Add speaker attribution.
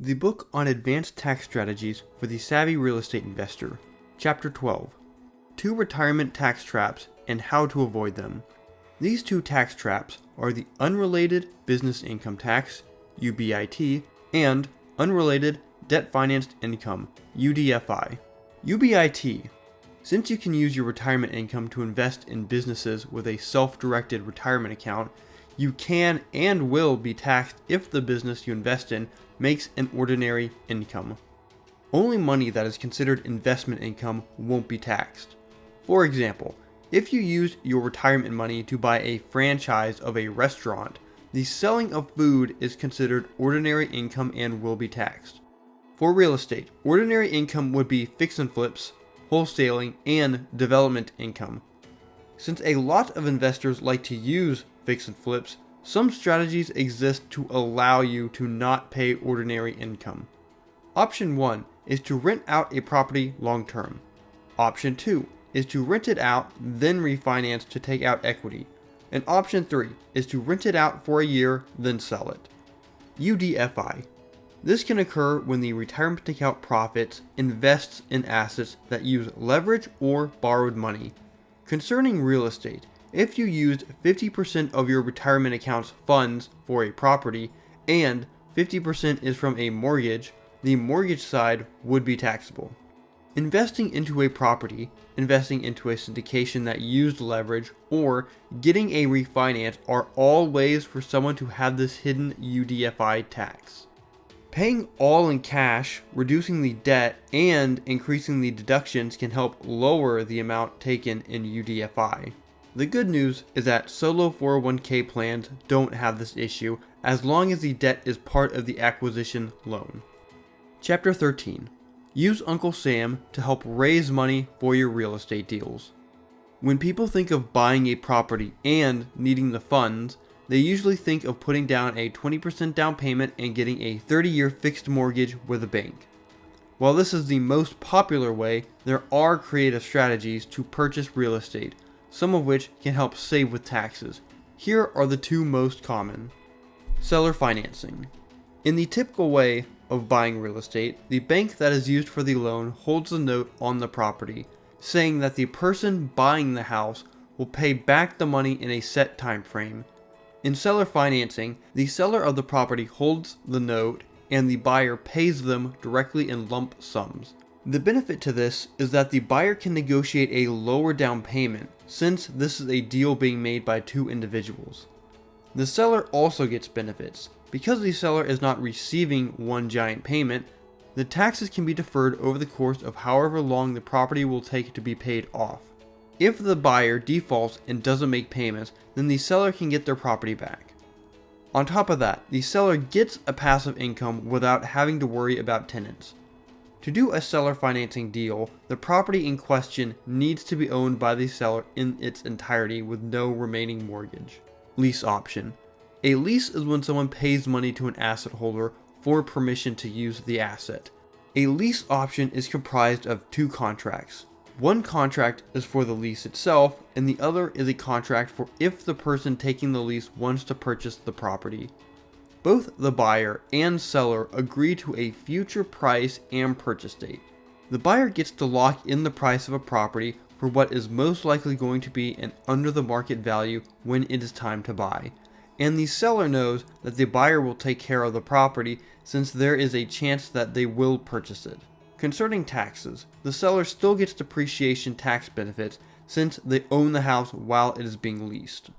Speaker 1: The book on advanced tax strategies for the savvy real estate investor. Chapter 12. 2 retirement tax traps and how to avoid them. These 2 tax traps are the unrelated business income tax, UBIT, and unrelated debt financed income, UDFI. UBIT. Since you can use your retirement income to invest in businesses with a self-directed retirement account, you can and will be taxed if the business you invest in makes an ordinary income. Only money that is considered investment income won't be taxed. For example, if you used your retirement money to buy a franchise of a restaurant, the selling of food is considered ordinary income and will be taxed. For real estate, ordinary income would be fix and flips, wholesaling, and development income. Since a lot of investors like to use fix and flips, some strategies exist to allow you to not pay ordinary income. Option 1 is to rent out a property long term. Option 2 is to rent it out, then refinance to take out equity. And option 3 is to rent it out for a year, then sell it. UDFI. This can occur when the retirement account profits invests in assets that use leverage or borrowed money. Concerning real estate, if you used 50% of your retirement account's funds for a property and 50% is from a mortgage, the mortgage side would be taxable. Investing into a property, investing into a syndication that used leverage, or getting a refinance are all ways for someone to have this hidden UDFI tax. Paying all in cash, reducing the debt, and increasing the deductions can help lower the amount taken in UDFI. The good news is that solo 401k plans don't have this issue as long as the debt is part of the acquisition loan. Chapter 13. Use Uncle Sam to help raise money for your real estate deals. When people think of buying a property and needing the funds, they usually think of putting down a 20% down payment and getting a 30-year fixed mortgage with a bank. While this is the most popular way, there are creative strategies to purchase real estate, some of which can help save with taxes. Here are the 2 most common. Seller financing. In the typical way of buying real estate, the bank that is used for the loan holds the note on the property, saying that the person buying the house will pay back the money in a set time frame. In seller financing, the seller of the property holds the note and the buyer pays them directly in lump sums. The benefit to this is that the buyer can negotiate a lower down payment since this is a deal being made by 2 individuals. The seller also gets benefits. Because the seller is not receiving one giant payment, the taxes can be deferred over the course of however long the property will take to be paid off. If the buyer defaults and doesn't make payments, then the seller can get their property back. On top of that, the seller gets a passive income without having to worry about tenants. To do a seller financing deal, the property in question needs to be owned by the seller in its entirety with no remaining mortgage. Lease option. A lease is when someone pays money to an asset holder for permission to use the asset. A lease option is comprised of 2 contracts. One contract is for the lease itself, and the other is a contract for if the person taking the lease wants to purchase the property. Both the buyer and seller agree to a future price and purchase date. The buyer gets to lock in the price of a property for what is most likely going to be an under the market value when it is time to buy. And the seller knows that the buyer will take care of the property since there is a chance that they will purchase it. Concerning taxes, the seller still gets depreciation tax benefits since they own the house while it is being leased.